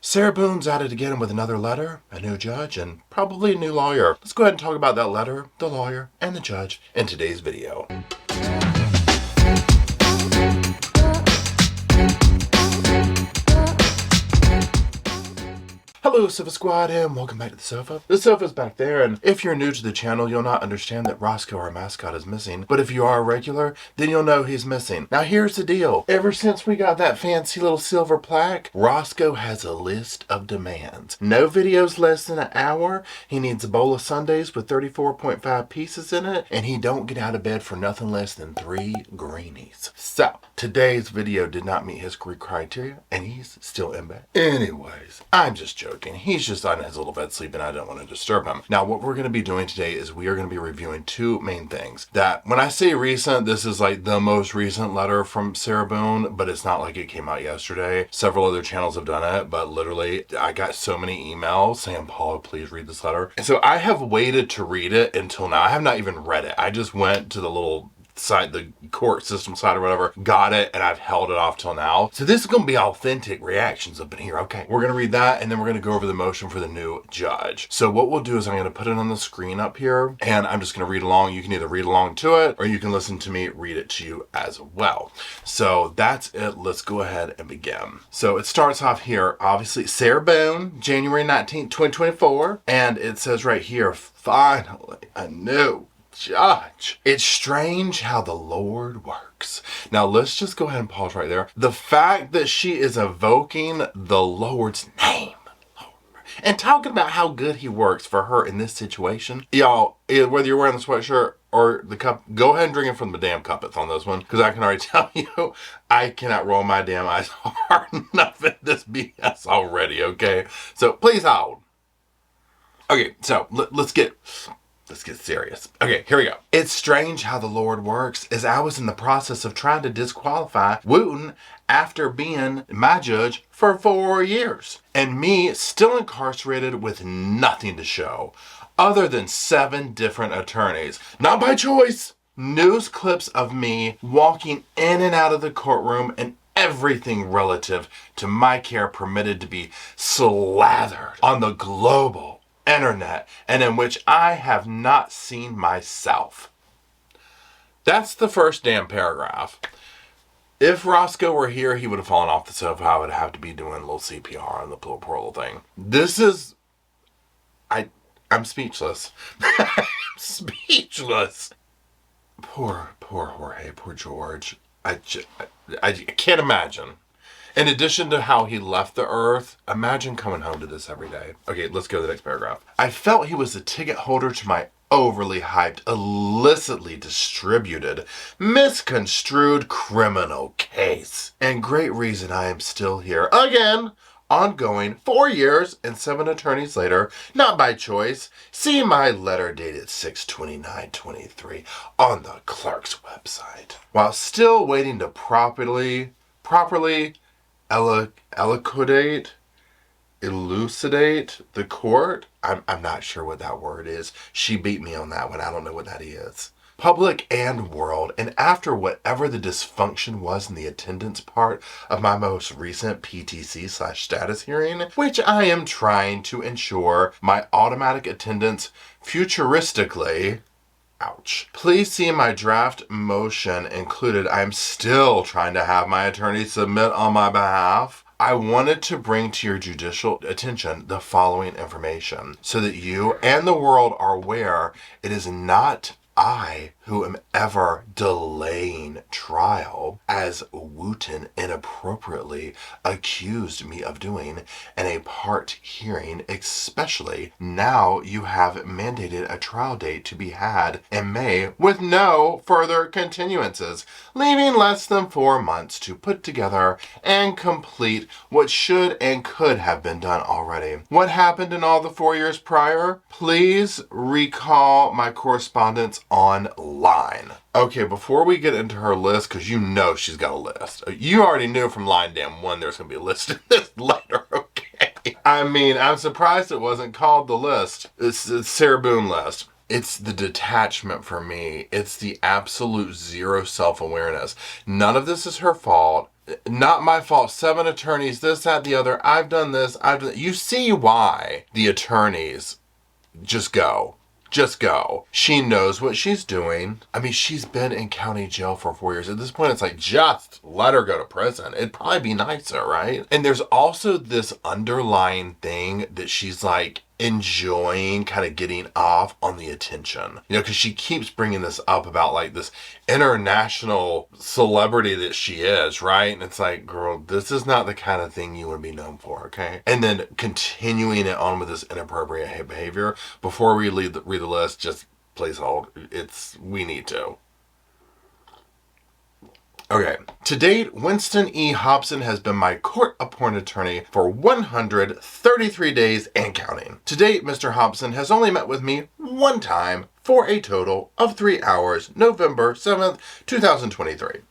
Sarah Boone's at it again with another letter, a new judge, and probably a new lawyer. Let's go ahead and talk about that letter, the lawyer, and the judge in today's video. Hello Sofa Squad and welcome back to the sofa. The sofa's back there, and if you're new to the channel, you'll not understand that Roscoe, our mascot, is missing. But if you are a regular, then you'll know he's missing. Now here's the deal. Ever since we got that fancy little silver plaque, Roscoe has a list of demands. No videos less than an hour, he needs a bowl of sundaes with 34.5 pieces in it, and he don't get out of bed for nothing less than 3 greenies. So, today's video did not meet his criteria, and he's still in bed. Anyways, I'm just joking. He's just on his little bed sleeping. I don't want to disturb him. Now, what we're going to be doing today is we are going to be reviewing 2 main things. That when I say recent, this is like the most recent letter from Sarah Boone, but it's not like it came out yesterday. Several other channels have done it, but literally I got so many emails saying, Paul, please read this letter. And so I have waited to read it until now. I have not even read it. I just went to the little side, the court system side or whatever, got it, and I've held it off till now. So this is going to be authentic reactions up in here. Okay, we're going to read that, and then we're going to go over the motion for the new judge. So what we'll do is I'm going to put it on the screen up here, and I'm just going to read along. You can either read along to it, or you can listen to me read it to you as well. So that's it. Let's go ahead and begin. So it starts off here, obviously, Sarah Boone, January 19th, 2024, and it says right here, finally, a new judge. It's strange how the Lord works. Now let's just go ahead and pause right there. The fact that she is evoking the Lord's name and talking about how good he works for her in this situation. Y'all, whether you're wearing the sweatshirt or the cup, go ahead and drink it from the damn cup that's on this one, because I can already tell you, I cannot roll my damn eyes hard enough at this BS already, okay? So please hold. Okay, so let's get serious. Okay, here we go. It's strange how the Lord works, as I was in the process of trying to disqualify Wooten after being my judge for 4 years, and me still incarcerated with nothing to show other than 7 different attorneys. Not by choice. News clips of me walking in and out of the courtroom and everything relative to my care permitted to be slathered on the global internet, and in which I have not seen myself. That's the first damn paragraph. If Roscoe were here, he would have fallen off the sofa. I would have to be doing a little CPR on the poor little thing. This is... I'm speechless. I'm speechless. Poor Jorge, poor George. I can't imagine. In addition to how he left the earth, imagine coming home to this every day. Okay, let's go to the next paragraph. I felt he was the ticket holder to my overly hyped, illicitly distributed, misconstrued criminal case. And great reason I am still here. Again, ongoing, 4 years and 7 attorneys later, not by choice. See my letter dated 6/29/23 on the clerk's website. While still waiting to properly elucidate the court. I'm not sure what that word is. She beat me on that one. I don't know what that is. Public and world, and after whatever the dysfunction was in the attendance part of my most recent PTC/status hearing, which I am trying to ensure my automatic attendance futuristically. Ouch. Please see my draft motion included. I'm still trying to have my attorney submit on my behalf. I wanted to bring to your judicial attention the following information so that you and the world are aware it is not I who am ever delaying trial, as Wooten inappropriately accused me of doing in a part hearing, especially now you have mandated a trial date to be had in May with no further continuances, leaving less than 4 months to put together and complete what should and could have been done already. What happened in all the 4 years prior? Please recall my correspondence online. Okay, before we get into her list, because you know she's got a list. You already knew from line damn 1 there's going to be a list in this letter, okay? I mean, I'm surprised it wasn't called the list. It's Sarah Boone list. It's the detachment for me. It's the absolute zero self-awareness. None of this is her fault. not my fault. 7 attorneys, this, that, the other. I've done this. You see why the attorneys just go. Just go. She knows what she's doing. I mean, she's been in county jail for 4 years. At this point, it's like, just let her go to prison. It'd probably be nicer, right? And there's also this underlying thing that she's like enjoying kind of getting off on the attention. You know, because she keeps bringing this up about like this international celebrity that she is, right? And it's like, girl, this is not the kind of thing you want to be known for, okay? And then continuing it on with this inappropriate behavior. Before we read the list, just please hold. We need to. Okay. To date, Winston E. Hobson has been my court-appointed attorney for 133 days and counting. To date, Mr. Hobson has only met with me one time for a total of 3 hours, November 7th, 2023.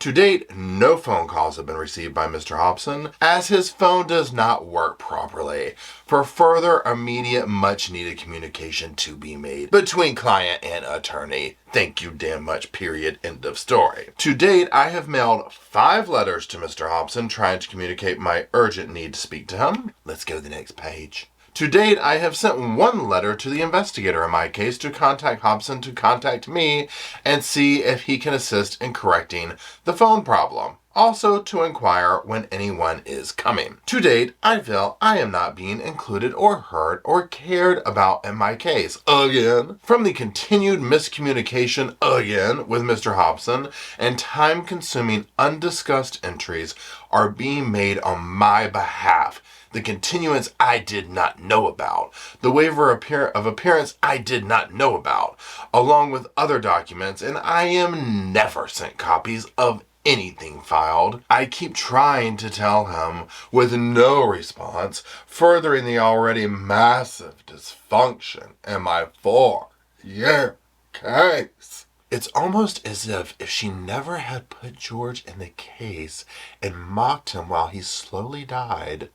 To date, no phone calls have been received by Mr. Hobson, as his phone does not work properly, for further immediate much-needed communication to be made between client and attorney. Thank you damn much, period, end of story. To date, I have mailed 5 letters to Mr. Hobson trying to communicate my urgent need to speak to him. Let's go to the next page. To date, I have sent 1 letter to the investigator in my case to contact Hobson to contact me and see if he can assist in correcting the phone problem. Also to inquire when anyone is coming. To date, I feel I am not being included or heard or cared about in my case. Again. From the continued miscommunication again with Mr. Hobson and time-consuming undiscussed entries are being made on my behalf. The continuance I did not know about. The waiver of appearance I did not know about. Along with other documents, and I am never sent copies of anything filed. I keep trying to tell him with no response, furthering the already massive dysfunction in my 4-year case. It's almost as if she never had put George in the case and mocked him while he slowly died,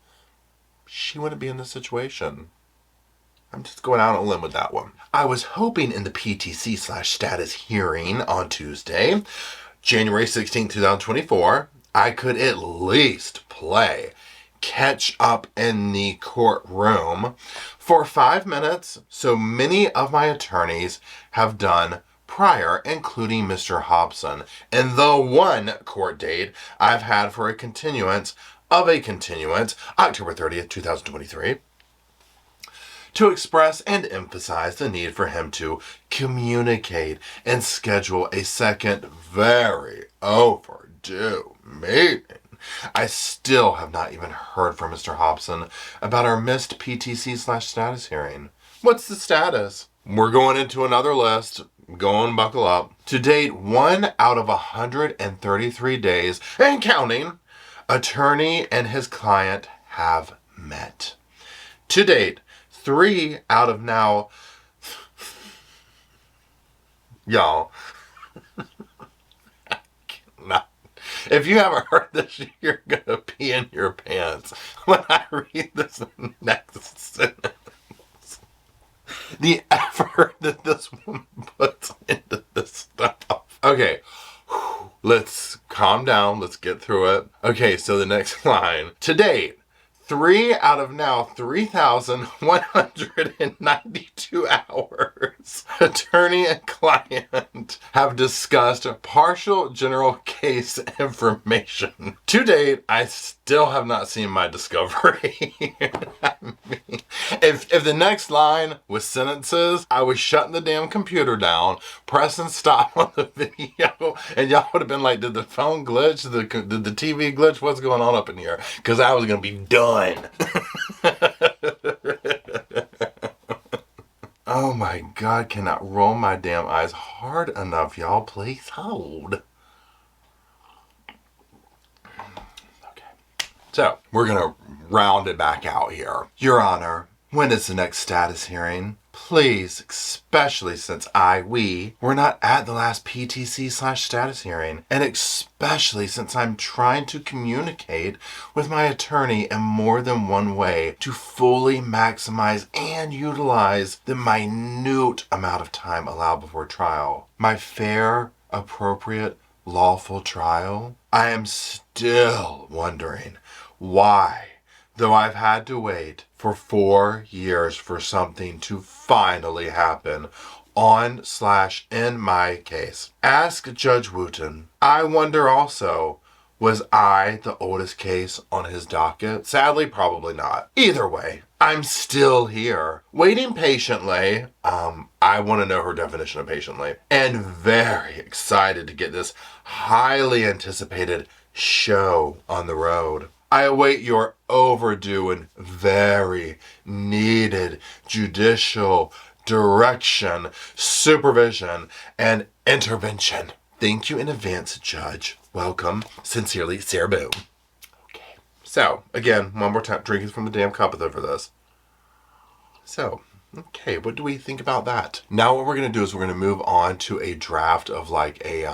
she wouldn't be in this situation. I'm just going out on a limb with that one. I was hoping in the PTC/status hearing on Tuesday, January 16, 2024, I could at least play catch up in the courtroom for 5 minutes, so many of my attorneys have done prior, including Mr. Hobson, and the 1 court date I've had for a continuance, October 30th, 2023, to express and emphasize the need for him to communicate and schedule a second very overdue meeting. I still have not even heard from Mr. Hobson about our missed PTC/status hearing. What's the status? We're going into another list. Go and buckle up. To date, 1 out of 133 days, and counting, attorney and his client have met. To date, 3 out of now... Y'all. I cannot. If you haven't heard this, you're going to pee in your pants when I read this next sentence. The effort that this woman puts into this stuff. Okay. Let's calm down. Let's get through it. Okay, so the next line. To date, 3 out of now 3,192 hours, attorney and client have discussed partial general case information. To date, I still have not seen my discovery. I mean, if the next line was sentences, I was shutting the damn computer down, pressing stop on the video, and y'all would have been like, did the phone glitch? Did the TV glitch? What's going on up in here? Because I was going to be done. Oh my God, cannot roll my damn eyes hard enough, y'all. Please hold. Okay. So, we're going to round it back out here. Your Honor, when is the next status hearing? Please, especially since we were not at the last PTC/status hearing, and especially since I'm trying to communicate with my attorney in more than one way to fully maximize and utilize the minute amount of time allowed before trial. My fair, appropriate, lawful trial. I am still wondering why, though I've had to wait for 4 years for something to finally happen on/in my case. Ask Judge Wooten. I wonder also, was I the oldest case on his docket? Sadly, probably not. Either way, I'm still here, waiting patiently. I want to know her definition of patiently, and very excited to get this highly anticipated show on the road. I await your overdue and very needed judicial direction, supervision, and intervention. Thank you in advance, Judge. Welcome. Sincerely, Sarah Boone. Okay. So, again, one more time, drinking from the damn cup over this. So, okay, what do we think about that? Now what we're going to do is we're going to move on to a draft of like a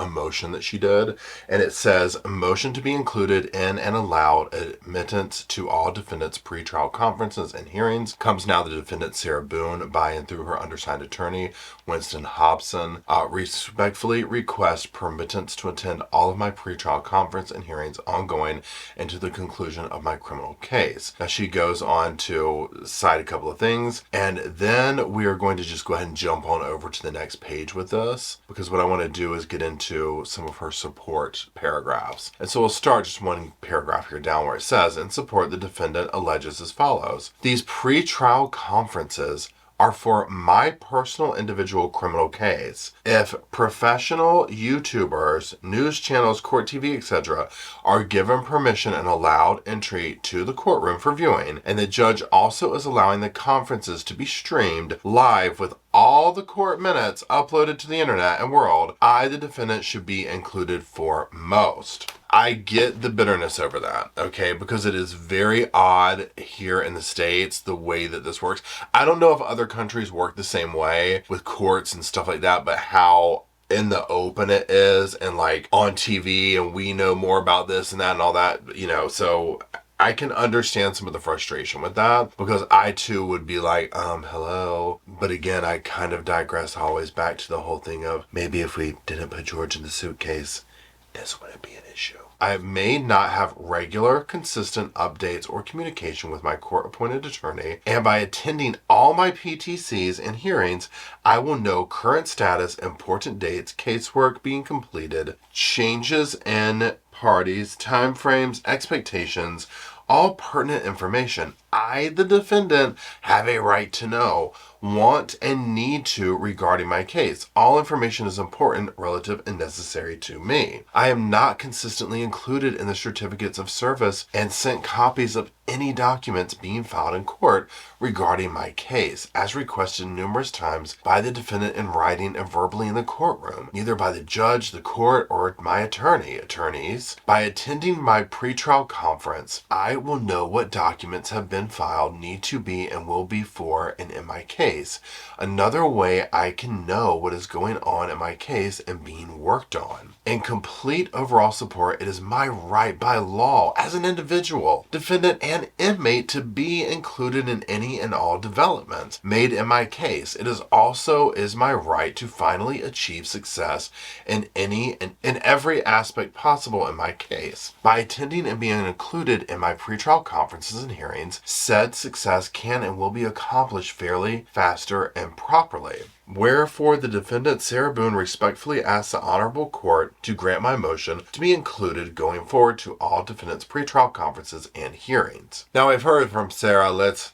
motion that she did, and it says, a motion to be included in and allowed admittance to all defendants' pretrial conferences and hearings. Comes now the defendant Sarah Boone by and through her undersigned attorney Winston Hobson. Respectfully request permittance to attend all of my pretrial conference and hearings ongoing and to the conclusion of my criminal case. Now she goes on to cite a couple of things, and then we are going to just go ahead and jump on over to the next page with this, because what I want to do is get into some of her support paragraphs. And so we'll start just one paragraph here down where it says, in support, the defendant alleges as follows. These pretrial conferences are for my personal individual criminal case. If professional YouTubers, news channels, court TV, etc. are given permission and allowed entry to the courtroom for viewing, and the judge also is allowing the conferences to be streamed live with all the court minutes uploaded to the internet and world, I, the defendant, should be included foremost. I get the bitterness over that, okay, because it is very odd here in the States, the way that this works. I don't know if other countries work the same way with courts and stuff like that, but how in the open it is and like on TV, and we know more about this and that and all that, you know, so I can understand some of the frustration with that, because I too would be like, hello. But again, I kind of digress always back to the whole thing of maybe if we didn't put George in the suitcase, this wouldn't be an issue. I may not have regular, consistent updates or communication with my court-appointed attorney, and by attending all my PTCs and hearings, I will know current status, important dates, casework being completed, changes in parties, timeframes, expectations, all pertinent information I, the defendant, have a right to know, want, and need to regarding my case. All information is important, relative, and necessary to me. I am not consistently included in the certificates of service and sent copies of any documents being filed in court regarding my case, as requested numerous times by the defendant in writing and verbally in the courtroom, neither by the judge, the court, or my attorneys. By attending my pretrial conference, I will know what documents have been filed, need to be, and will be for and in my case. Another way I can know what is going on in my case and being worked on. In complete overall support, it is my right by law as an individual, defendant, and inmate to be included in any and all developments made in my case. It is also my right to finally achieve success in every aspect possible in my case. By attending and being included in my pretrial conferences and hearings, said success can and will be accomplished fairly, faster, and properly. Wherefore, the defendant Sarah Boone respectfully asks the Honorable Court to grant my motion to be included going forward to all defendants' pretrial conferences and hearings. Now, I've heard from Sarah. Let's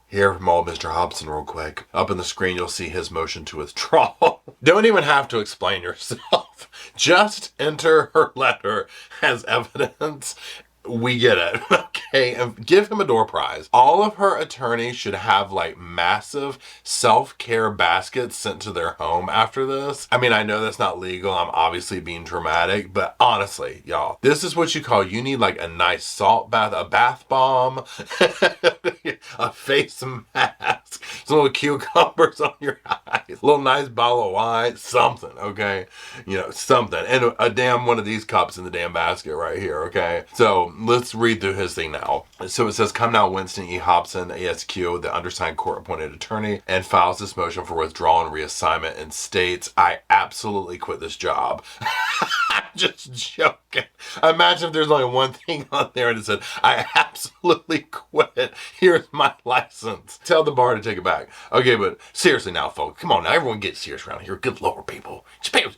hear from old Mr. Hobson real quick. Up on the screen, you'll see his motion to withdraw. Don't even have to explain yourself. Just enter her letter as evidence. We get it, okay? And give him a door prize. All of her attorneys should have like massive self-care baskets sent to their home after this. I mean, I know that's not legal. I'm obviously being dramatic, but honestly, y'all, this is what you need like a nice salt bath, a bath bomb, a face mask, some little cucumbers on your eyes, a little nice bottle of wine, something, okay? You know, something. And a damn one of these cups in the damn basket right here, okay? So let's read through his thing now. So it says, come now Winston E. Hobson, ASQ, the undersigned court-appointed attorney, and files this motion for withdrawal and reassignment and states, I absolutely quit this job. just joking. Imagine if there's only one thing on there and it said, I absolutely quit. Here's my license. Tell the bar to take it back. Okay, but seriously now, folks. Come on now. Everyone get serious around here. Good Lord, people.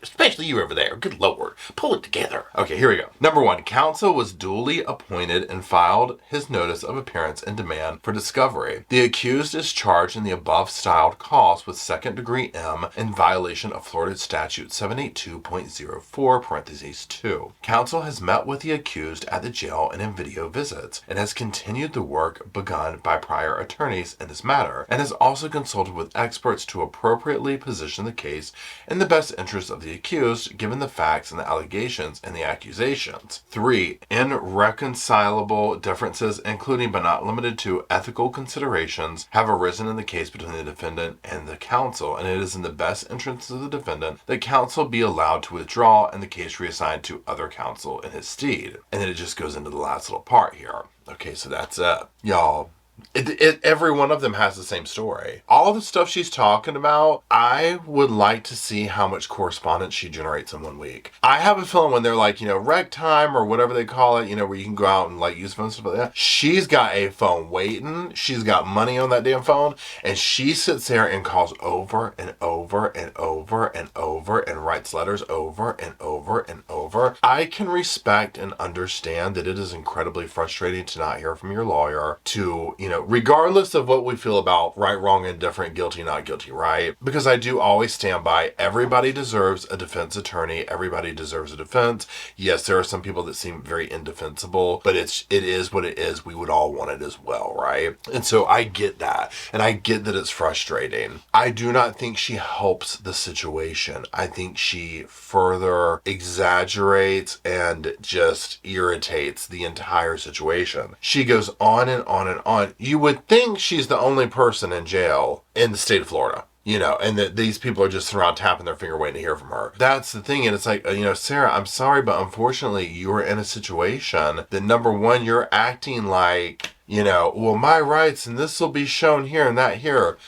Especially you over there. Good Lord. Pull it together. Okay, here we go. Number 1. Counsel was duly appointed and filed his notice of appearance and demand for discovery. The accused is charged in the above styled cause with second-degree M in violation of Florida Statute 782.04, parentheses 2. Counsel has met with the accused at the jail and in video visits, and has continued the work begun by prior attorneys in this matter, and has also consulted with experts to appropriately position the case in the best interest of the accused, given the facts and the allegations and the accusations. 3. Irreconcilable differences, including but not limited to ethical considerations, have arisen in the case between the defendant and the counsel, and it is in the best interest of the defendant that counsel be allowed to withdraw and the case reassigned to other counsel in his stead. And then it just goes into the last little part here. Okay, so that's it. Y'all, every one of them has the same story. All the stuff she's talking about, I would like to see how much correspondence she generates in 1 week. I have a feeling when they're like, rec time or whatever they call it, where you can go out and like use phones and stuff like that. She's got a phone waiting. She's got money on that damn phone. And she sits there and calls over and over and over and over and writes letters over and over and over. I can respect and understand that it is incredibly frustrating to not hear from your lawyer, to, regardless of what we feel about right, wrong, indifferent, guilty, not guilty, right? Because I do always stand by, everybody deserves a defense attorney. Everybody deserves a defense. Yes, there are some people that seem very indefensible, but it is what it is. We would all want it as well, right? And so I get that. And I get that it's frustrating. I do not think she helps the situation. I think she further exaggerates and just irritates the entire situation. She goes on and on and on. You would think she's the only person in jail in the state of Florida, and that these people are just around tapping their finger waiting to hear from her. That's the thing. And it's like, Sarah, I'm sorry, but unfortunately you're in a situation that, number 1, you're acting like, well, my rights and this will be shown here and that here.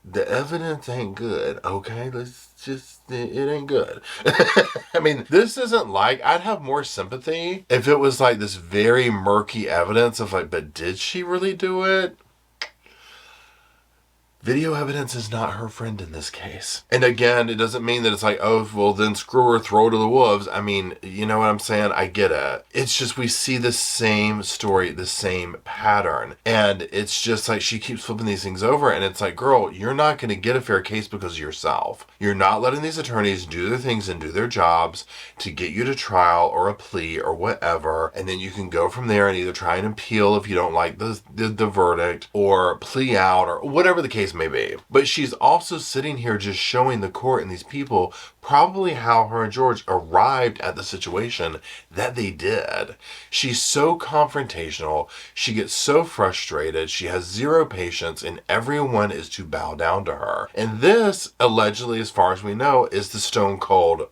The evidence ain't good, okay? It ain't good. I mean, this isn't like, I'd have more sympathy if it was like this very murky evidence of like, but did she really do it? Video evidence is not her friend in this case. And again, it doesn't mean that it's like, oh, well, then screw her, throw her to the wolves. I mean, you know what I'm saying? I get it. It's just we see the same story, the same pattern. And it's just like she keeps flipping these things over. And it's like, girl, you're not going to get a fair case because of yourself. You're not letting these attorneys do their things and do their jobs to get you to trial or a plea or whatever. And then you can go from there and either try and appeal if you don't like the verdict, or plea out, or whatever the case may be. But she's also sitting here just showing the court and these people probably how her and George arrived at the situation that they did. She's so confrontational. She gets so frustrated. She has zero patience, and everyone is to bow down to her. And this, allegedly, as far as we know, is the stone cold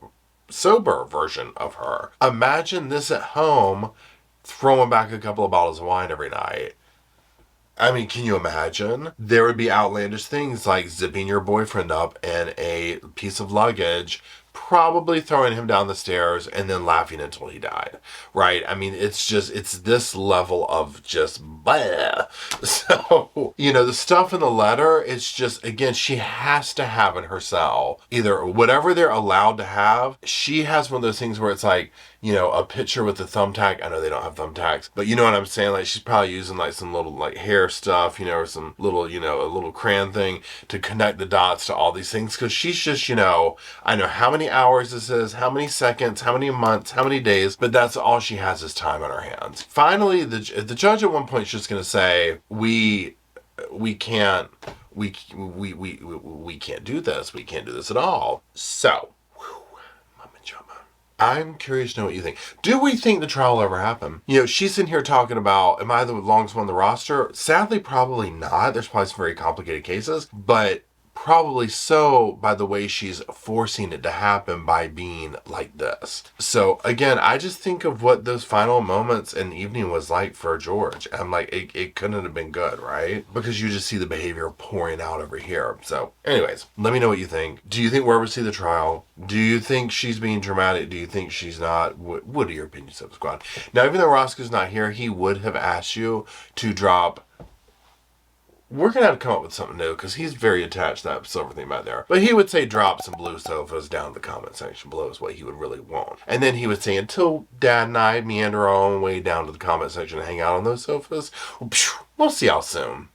sober version of her. Imagine this at home, throwing back a couple of bottles of wine every night. I mean, can you imagine? There would be outlandish things like zipping your boyfriend up in a piece of luggage, probably throwing him down the stairs, and then laughing until he died, right? I mean, it's this level of just blah. So, the stuff in the letter, it's just, again, she has to have in her cell, either whatever they're allowed to have. She has one of those things where it's like, a picture with a thumbtack. I know they don't have thumbtacks, but you know what I'm saying? Like, she's probably using like some little like hair stuff, or some little, a little crayon thing to connect the dots to all these things. Cause she's just, I know how many hours this is, how many seconds, how many months, how many days, but that's all she has is time on her hands. Finally, the judge at one point is just going to say, we can't do this. We can't do this at all. So, I'm curious to know what you think. Do we think the trial will ever happen? She's in here talking about, am I the longest one on the roster? Sadly, probably not. There's probably some very complicated cases, but Probably so by the way she's forcing it to happen by being like this. So again, I just think of what those final moments and evening was like for George. I'm like, it couldn't have been good, right? Because you just see the behavior pouring out over here. So anyways, let me know what you think. Do you think we'll ever see the trial? Do you think she's being dramatic? Do you think she's not? What are your opinions of Squad? Now, even though Roscoe's not here, he would have asked you to drop. We're going to have to come up with something new because he's very attached to that silver thing back there. But he would say drop some blue sofas down in the comment section below is what he would really want. And then he would say until Dad and I meander our own way down to the comment section and hang out on those sofas, we'll see y'all soon.